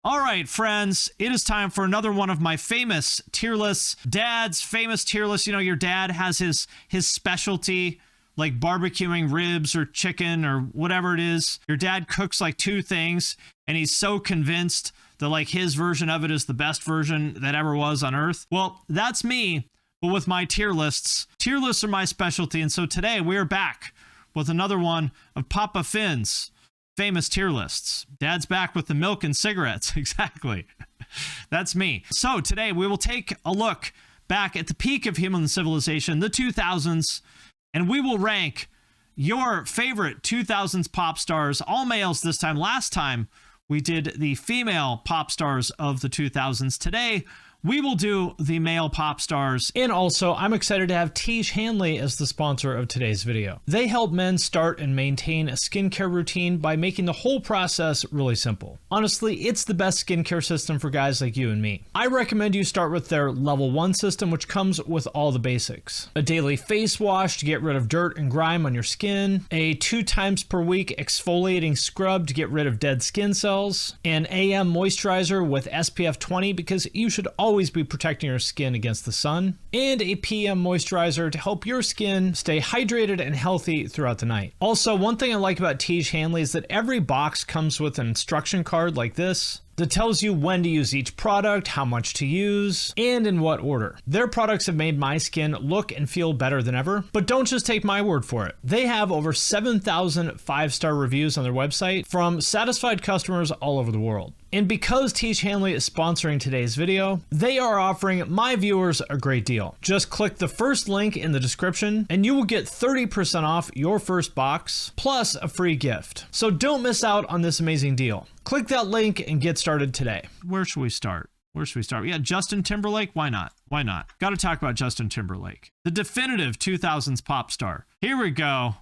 All right, friends, it is time for another one of my famous tier lists. Dad's famous tier list. You know, your dad has his specialty, like barbecuing ribs or chicken or whatever it is. Your dad cooks like two things, and he's so convinced that like his version of it is the best version that ever was on earth. Well, that's me, but with my tier lists. Tier lists are my specialty, and so today we're back with another one of Papa Finn's famous tier lists. Dad's back with the milk and cigarettes. Exactly. That's me. So today we will take a look back at the peak of human civilization, the 2000s, and we will rank your favorite 2000s pop stars, all males this time. Last time we did the female pop stars of the 2000s. Today we will do the male pop stars. And also, I'm excited to have Tiege Hanley as the sponsor of today's video. They help men start and maintain a skincare routine by making the whole process really simple. Honestly, it's the best skincare system for guys like you and me. I recommend you start with their level 1 system, which comes with all the basics. A daily face wash to get rid of dirt and grime on your skin, a 2 times per week exfoliating scrub to get rid of dead skin cells, an AM moisturizer with SPF 20 because you should always be protecting your skin against the sun, and a PM moisturizer to help your skin stay hydrated and healthy throughout the night. Also, one thing I like about Tiege Hanley is that every box comes with an instruction card like this that tells you when to use each product, how much to use, and in what order. Their products have made my skin look and feel better than ever, but don't just take my word for it. They have over 7,000 5-star reviews on their website from satisfied customers all over the world. And because Tiege Hanley is sponsoring today's video, they are offering my viewers a great deal. Just click the first link in the description and you will get 30% off your first box plus a free gift. So don't miss out on this amazing deal. Click that link and get started today. Where should we start? Yeah, Justin Timberlake. Why not? Got to talk about Justin Timberlake, the definitive 2000s pop star. Here we go.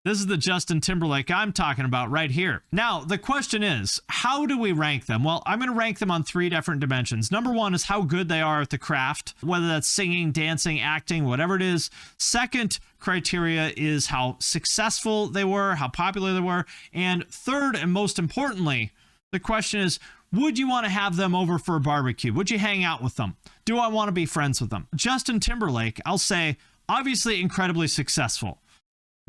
This is the Justin Timberlake I'm talking about right here. Now, the question is, how do we rank them? Well, I'm going to rank them on 3 different dimensions. Number 1 is how good they are at the craft, whether that's singing, dancing, acting, whatever it is. Second criteria is how successful they were, how popular they were. And third, and most importantly, the question is, would you want to have them over for a barbecue? Would you hang out with them? Do I want to be friends with them? Justin Timberlake, I'll say, obviously incredibly successful.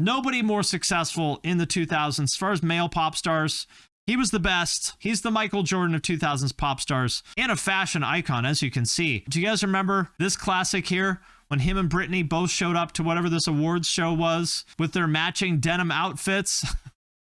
Nobody more successful in the 2000s as far as male pop stars. He was the best. He's the Michael Jordan of 2000s pop stars and a fashion icon, as you can see. Do you guys remember this classic here when him and Britney both showed up to whatever this awards show was with their matching denim outfits?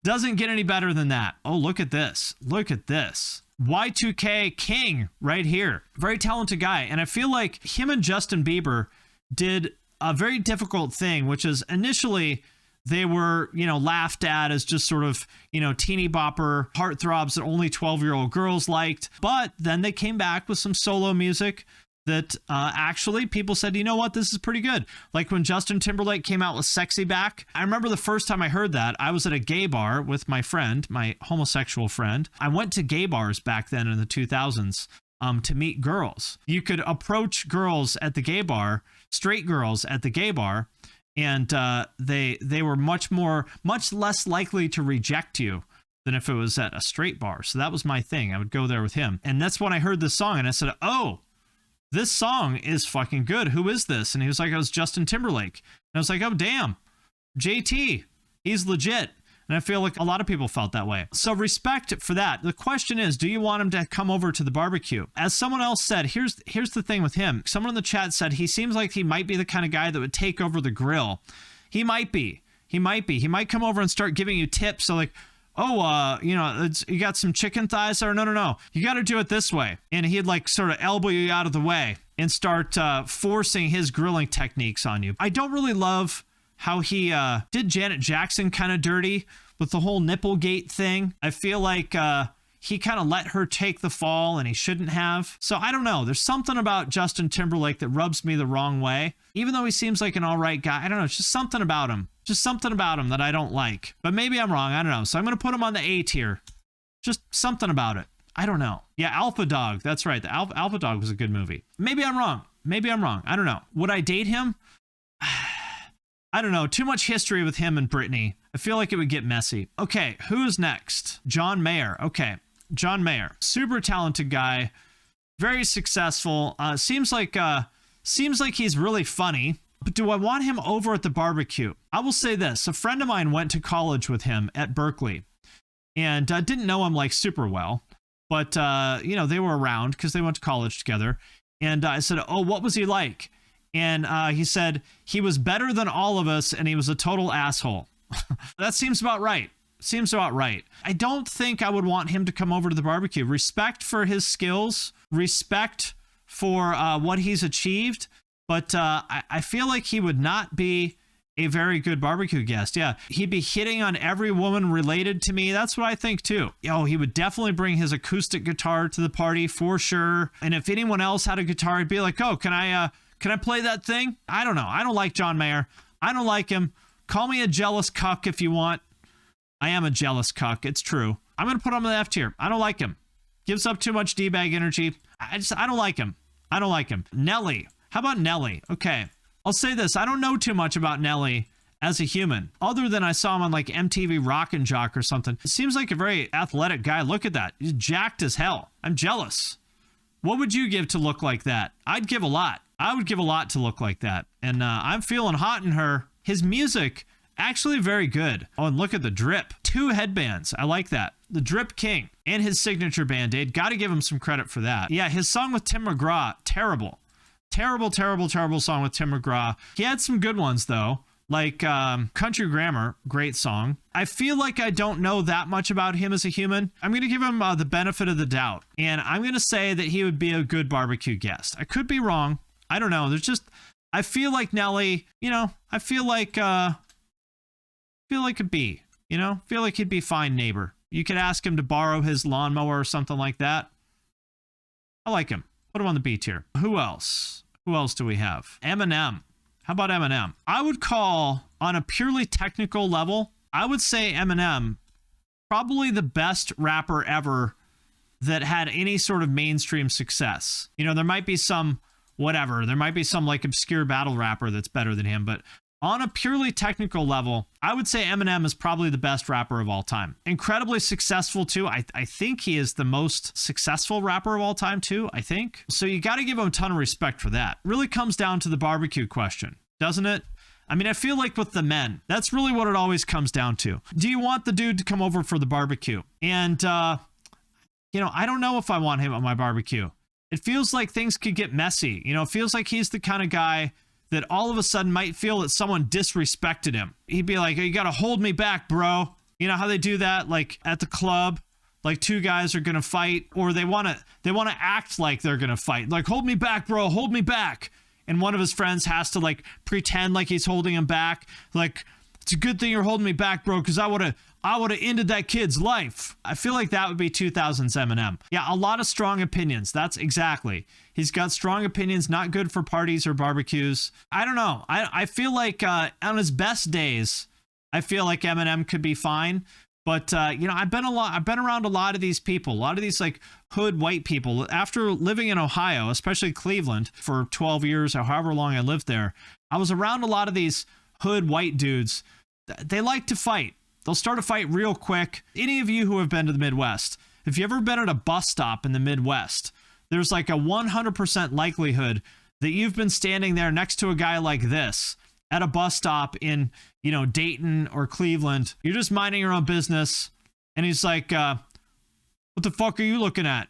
Doesn't get any better than that. Oh, look at this. Look at this. Y2K king right here. Very talented guy. And I feel like him and Justin Bieber did a very difficult thing, which is initially they were, laughed at as just sort of, teeny bopper heartthrobs that only 12-year-old girls liked. But then they came back with some solo music that actually people said, you know what, this is pretty good. Like when Justin Timberlake came out with Sexy Back. I remember the first time I heard that, I was at a gay bar with my friend, my homosexual friend. I went to gay bars back then in the 2000s to meet girls. You could approach girls at the gay bar, straight girls at the gay bar, and they were much less likely to reject you than if it was at a straight bar. So that was my thing. I would go there with him. And that's when I heard this song and I said, oh, this song is fucking good. Who is this? And he was like, it was Justin Timberlake. And I was like, oh, damn, JT, he's legit. And I feel like a lot of people felt that way. So respect for that. The question is, do you want him to come over to the barbecue? As someone else said, here's the thing with him. Someone in the chat said he seems like he might be the kind of guy that would take over the grill. He might be. He might come over and start giving you tips. So like, oh, you got some chicken thighs? Or no. You got to do it this way. And he'd like sort of elbow you out of the way and start forcing his grilling techniques on you. I don't really love how he did Janet Jackson kind of dirty with the whole Nipplegate thing. I feel like he kind of let her take the fall and he shouldn't have. So I don't know. There's something about Justin Timberlake that rubs me the wrong way. Even though he seems like an all right guy, I don't know. It's just something about him. Just something about him that I don't like. But maybe I'm wrong. I don't know. So I'm going to put him on the A tier. Just something about it. I don't know. Yeah, Alpha Dog. That's right. The Alpha Dog was a good movie. Maybe I'm wrong. I don't know. Would I date him? I don't know. Too much history with him and Britney. I feel like it would get messy. Okay, who's next? John Mayer. Okay. John Mayer, super talented guy, very successful. Seems like he's really funny. But do I want him over at the barbecue? I will say this. A friend of mine went to college with him at Berkeley and didn't know him like super well. But, they were around because they went to college together. And I said, oh, what was he like? And he said he was better than all of us and he was a total asshole. That seems about right. Seems about right. I don't think I would want him to come over to the barbecue. Respect for his skills, respect for what he's achieved. But I feel like he would not be a very good barbecue guest. Yeah, he'd be hitting on every woman related to me. That's what I think too. He would definitely bring his acoustic guitar to the party for sure. And if anyone else had a guitar, he'd be like, oh, can I play that thing? I don't know. I don't like John Mayer. I don't like him. Call me a jealous cuck if you want. I am a jealous cuck. It's true. I'm going to put him in the F tier. I don't like him. Gives up too much D-bag energy. I don't like him. I don't like him. Nelly. How about Nelly? Okay. I'll say this. I don't know too much about Nelly as a human, other than I saw him on like MTV Rock and Jock or something. It seems like a very athletic guy. Look at that. He's jacked as hell. I'm jealous. What would you give to look like that? I'd give a lot. I would give a lot to look like that. And I'm feeling hot in her. His music, actually very good. Oh, and look at the drip. 2 headbands. I like that. The Drip King and his signature Band-Aid. Got to give him some credit for that. Yeah, his song with Tim McGrath, terrible. Terrible song with Tim McGrath. He had some good ones, though, like Country Grammar, great song. I feel like I don't know that much about him as a human. I'm going to give him the benefit of the doubt, and I'm going to say that he would be a good barbecue guest. I could be wrong. I don't know. I feel like Nelly, I feel like a B, feel like he'd be fine neighbor. You could ask him to borrow his lawnmower or something like that. I like him. Put him on the B tier. Who else? Who else do we have? Eminem. How about Eminem? I would call, on a purely technical level, I would say Eminem probably the best rapper ever that had any sort of mainstream success. There might be some whatever. There might be some like obscure battle rapper that's better than him, but on a purely technical level, I would say Eminem is probably the best rapper of all time. Incredibly successful too. I think he is the most successful rapper of all time too, I think. So you got to give him a ton of respect for that. Really comes down to the barbecue question, doesn't it? I mean, I feel like with the men, that's really what it always comes down to. Do you want the dude to come over for the barbecue? And, I don't know if I want him at my barbecue. It feels like things could get messy. It feels like he's the kind of guy that all of a sudden might feel that someone disrespected him. He'd be like, hey, you got to hold me back, bro. You know how they do that, like at the club, like 2 guys are going to fight, or they want to act like they're going to fight. Like, hold me back, bro, hold me back. And one of his friends has to like pretend like he's holding him back. Like, it's a good thing you're holding me back, bro, because I would have ended that kid's life. I feel like that would be 2000s Eminem. Yeah, a lot of strong opinions. That's exactly. He's got strong opinions, not good for parties or barbecues. I don't know. I feel like on his best days, I feel like Eminem could be fine. But I've been around a lot of these people, a lot of these like hood white people. After living in Ohio, especially Cleveland, for 12 years or however long I lived there, I was around a lot of these hood white dudes. They like to fight. They'll start a fight real quick. Any of you who have been to the Midwest, if you've ever been at a bus stop in the Midwest, there's like a 100% likelihood that you've been standing there next to a guy like this at a bus stop in, Dayton or Cleveland. You're just minding your own business. And he's like, what the fuck are you looking at?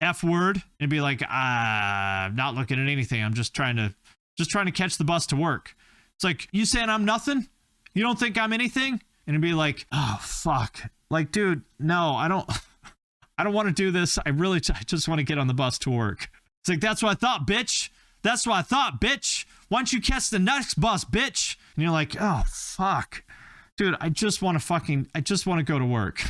F word. And be like, I'm not looking at anything. I'm just trying to catch the bus to work. It's like, you saying I'm nothing? You don't think I'm anything? And it'd be like, oh, fuck. Like, dude, no, I don't want to do this. I just want to get on the bus to work. It's like, that's what I thought, bitch. That's what I thought, bitch. Why don't you catch the next bus, bitch? And you're like, oh, fuck. Dude, I just want to go to work.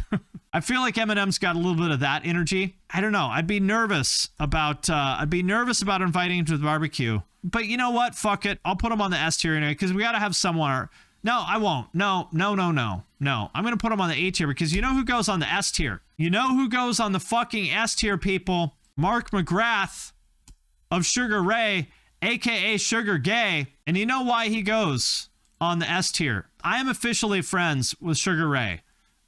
I feel like Eminem's got a little bit of that energy. I don't know. I'd be nervous about inviting him to the barbecue. But you know what? Fuck it. I'll put him on the S tier anyway, because we got to have someone. No, I won't. No. I'm going to put him on the A tier, because you know who goes on the S tier? You know who goes on the fucking S tier, people? Mark Mcgrath of Sugar Ray, aka Sugar Gay. And you know why he goes on the S tier? I am officially friends with Sugar Ray.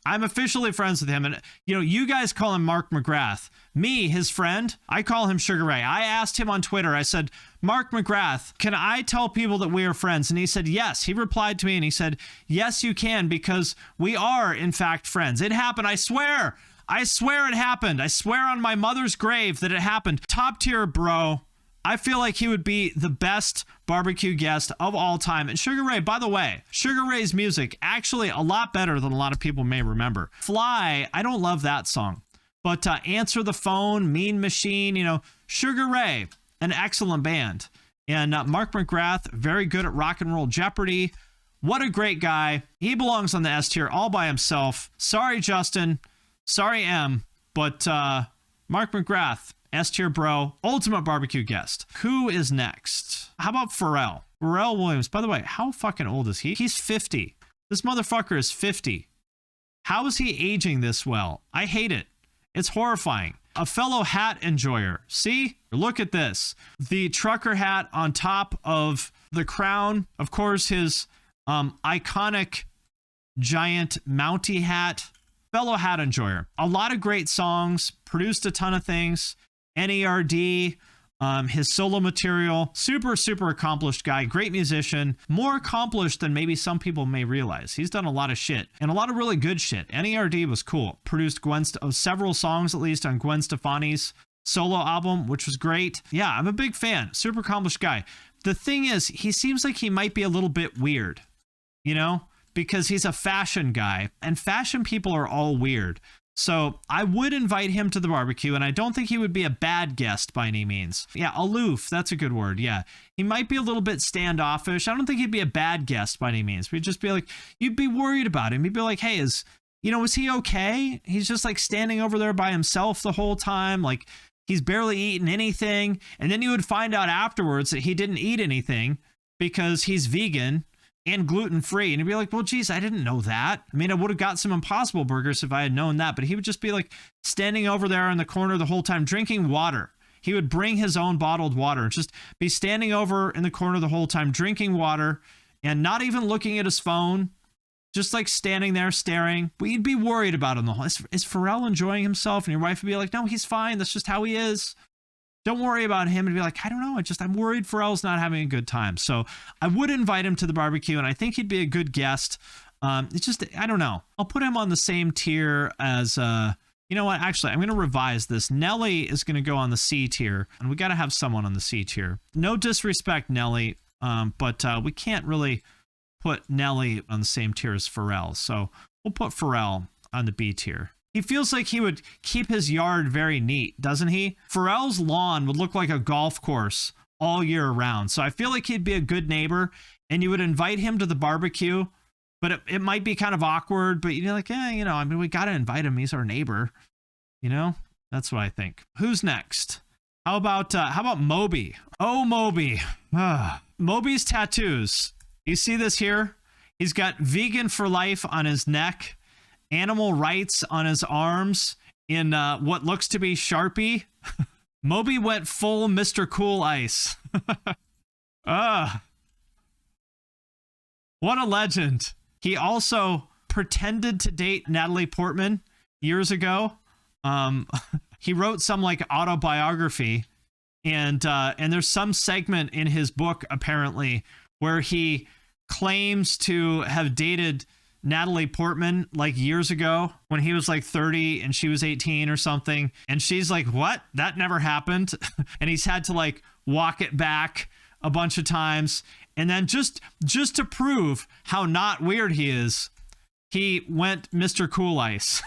I'm officially friends with him. And, you guys call him Mark Mcgrath. Me, his friend, I call him Sugar Ray. I asked him on Twitter, I said, Mark Mcgrath, can I tell people that we are friends? And he said, yes. He replied to me and he said, yes, you can, because we are, in fact, friends. It happened. I swear. I swear it happened. I swear on my mother's grave that it happened. Top tier, bro. I feel like he would be the best barbecue guest of all time. And Sugar Ray, by the way, Sugar Ray's music, actually a lot better than a lot of people may remember. Fly, I don't love that song. But Answer the Phone, Mean Machine, Sugar Ray, an excellent band. And Mark Mcgrath, very good at Rock and Roll Jeopardy. What a great guy. He belongs on the S tier all by himself. Sorry, Justin. Sorry, M. But Mark Mcgrath, S tier bro, ultimate barbecue guest. Who is next? How about Pharrell? Pharrell Williams. By the way, how fucking old is he? He's 50. This motherfucker is 50. How is he aging this well? I hate it. It's horrifying. A fellow hat enjoyer. See? Look at this. The trucker hat on top of the crown. Of course, his iconic giant Mountie hat. Fellow hat enjoyer. A lot of great songs. Produced a ton of things. NERD, his solo material, super accomplished guy, great musician, more accomplished than maybe some people may realize. He's done a lot of shit and a lot of really good shit. NERD was cool. Produced several songs at least on Gwen Stefani's solo album, which was great. Yeah, I'm a big fan. Super accomplished guy. The thing is, he seems like he might be a little bit weird, because he's a fashion guy and fashion people are all weird. So I would invite him to the barbecue, and I don't think he would be a bad guest by any means. Yeah, aloof, that's a good word, yeah. He might be a little bit standoffish. I don't think he'd be a bad guest by any means. We'd just be like, you'd be worried about him. You'd be like, hey, is he okay? He's just like standing over there by himself the whole time, like he's barely eaten anything. And then you would find out afterwards that he didn't eat anything because he's vegan and gluten-free. And he'd be like, well, geez, I didn't know that. I mean, I would have got some Impossible Burgers if I had known that. But he would just be like standing over there in the corner the whole time, drinking water. He would bring his own bottled water and just be standing over in the corner the whole time, drinking water and not even looking at his phone, just like standing there staring. But you'd be worried about him the whole. Is Pharrell enjoying himself? And your wife would be like, no, he's fine. That's just how he is. Don't worry about him. And be like, I don't know. I'm worried Pharrell's not having a good time. So I would invite him to the barbecue, and I think he'd be a good guest. It's just, I don't know. I'll put him on the same tier as, you know what? Actually, I'm going to revise this. Nelly is going to go on the C tier, and we got to have someone on the C tier. No disrespect, Nelly, but we can't really put Nelly on the same tier as Pharrell. So we'll put Pharrell on the B tier. He feels like he would keep his yard very neat, doesn't he? Pharrell's lawn would look like a golf course all year round. So I feel like he'd be a good neighbor, and you would invite him to the barbecue, but it might be kind of awkward, but you're like, we got to invite him. He's our neighbor. That's what I think. Who's next? How about Moby? Oh, Moby. Moby's tattoos. You see this here? He's got vegan for life on his neck. Animal rights on his arms in what looks to be Sharpie. Moby went full Mr. Cool Ice. What a legend. He also pretended to date Natalie Portman years ago. He wrote some like autobiography, and there's some segment in his book apparently where he claims to have dated Natalie Portman like years ago when he was like 30 and she was 18 or something. And she's like, what? That never happened. And he's had to like walk it back a bunch of times. And then just to prove how not weird he is, he went Mr. Cool Ice.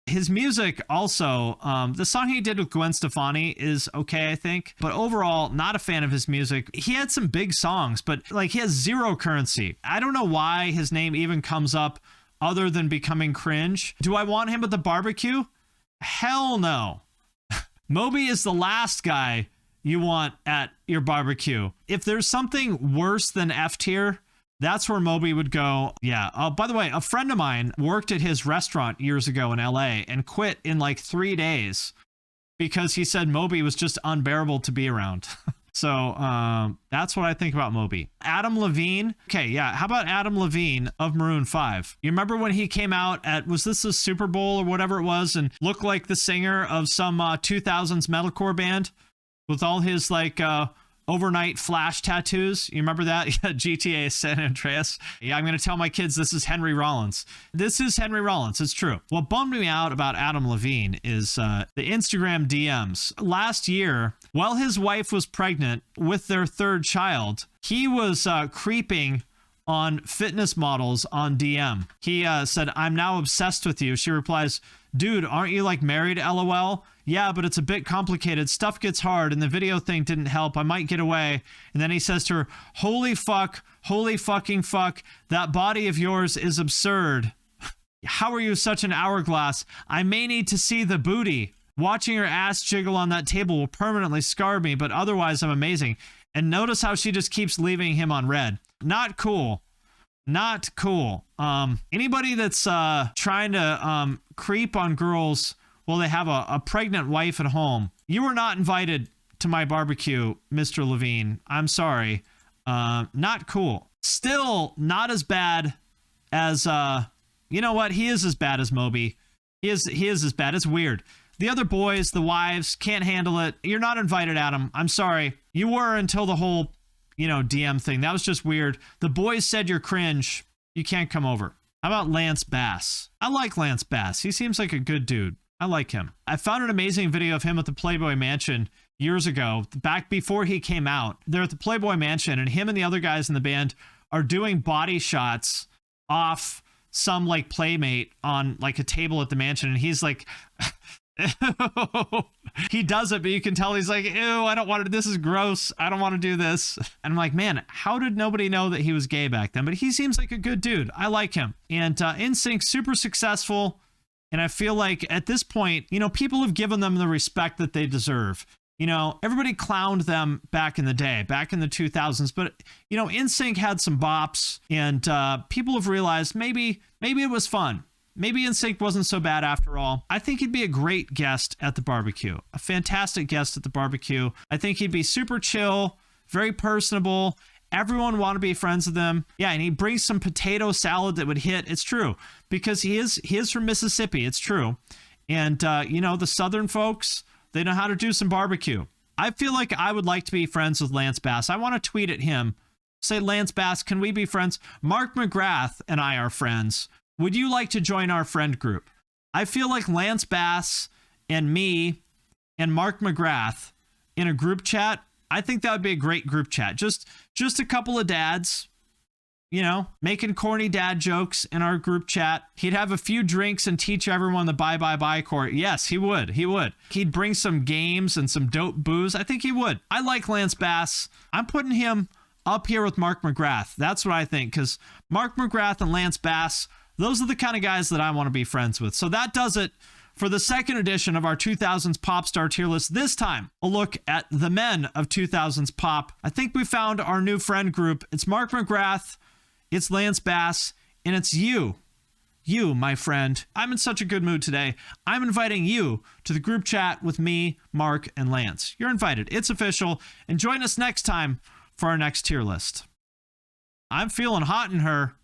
His music also, the song he did with Gwen Stefani is okay, I think. But overall, not a fan of his music. He had some big songs, but like he has zero currency. I don't know why his name even comes up other than becoming cringe. Do I want him at the barbecue? Hell no. Moby is the last guy you want at your barbecue. If there's something worse than F tier, that's where Moby would go. Yeah. By the way, a friend of mine worked at his restaurant years ago in LA and quit in like 3 days because he said Moby was just unbearable to be around. So that's what I think about Moby. Adam Levine. Okay, yeah. How about Adam Levine of Maroon 5? You remember when he came out at, was this a Super Bowl or whatever it was, and looked like the singer of some 2000s metalcore band with all his like overnight flash tattoos? You remember that? Yeah, GTA San Andreas. Yeah, I'm going to tell my kids this is Henry Rollins. This is Henry Rollins. It's true. What bummed me out about Adam Levine is the Instagram DMs. Last year, while his wife was pregnant with their third child, he was creeping on fitness models on DM. He said, "I'm now obsessed with you." She replies, "Dude, aren't you like married, LOL? Yeah, but it's a bit complicated. Stuff gets hard, and the video thing didn't help. I might get away." And then he says to her, "Holy fuck, holy fucking fuck, that body of yours is absurd. How are you such an hourglass? I may need to see the booty. Watching her ass jiggle on that table will permanently scar me, but otherwise I'm amazing." And notice how she just keeps leaving him on red. Not cool. Not cool. Anybody that's trying to creep on girls while they have a pregnant wife at home, you were not invited to my barbecue, Mr. Levine. I'm sorry. Not cool. Still not as bad as, you know what? He is as bad as Moby. He is as bad. It's weird. The other boys, the wives, can't handle it. You're not invited, Adam. I'm sorry. You were until the whole, DM thing. That was just weird. The boys said you're cringe. You can't come over. How about Lance Bass? I like Lance Bass. He seems like a good dude. I like him. I found an amazing video of him at the Playboy Mansion years ago, back before he came out. They're at the Playboy Mansion, and him and the other guys in the band are doing body shots off some like playmate on like a table at the mansion, and he's like he does it, but you can tell he's like, ew, I don't want to, this is gross, I don't want to do this. And I'm like, man, how did nobody know that he was gay back then? But he seems like a good dude. I like him. And NSYNC, super successful. And I feel like at this point, people have given them the respect that they deserve. Everybody clowned them back in the day, back in the 2000s. But, NSYNC had some bops, and people have realized maybe it was fun. Maybe NSYNC wasn't so bad after all. I think he'd be a great guest at the barbecue, a fantastic guest at the barbecue. I think he'd be super chill, very personable. Everyone want to be friends with him. Yeah, and he brings some potato salad that would hit. It's true, because he is from Mississippi. It's true. And, the Southern folks, they know how to do some barbecue. I feel like I would like to be friends with Lance Bass. I want to tweet at him. Say, Lance Bass, can we be friends? Mark Mcgrath and I are friends. Would you like to join our friend group? I feel like Lance Bass and me and Mark Mcgrath in a group chat, I think that would be a great group chat. Just a couple of dads, making corny dad jokes in our group chat. He'd have a few drinks and teach everyone the bye court. Yes, he would. He'd bring some games and some dope booze. I think he would. I like Lance Bass. I'm putting him up here with Mark Mcgrath. That's what I think, because Mark Mcgrath and Lance Bass, those are the kind of guys that I want to be friends with. So that does it for the second edition of our 2000s pop star tier list. This time, a look at the men of 2000s pop. I think we found our new friend group. It's Mark Mcgrath, it's Lance Bass, and it's you. You, my friend. I'm in such a good mood today. I'm inviting you to the group chat with me, Mark, and Lance. You're invited. It's official. And join us next time for our next tier list. I'm feeling hot in her.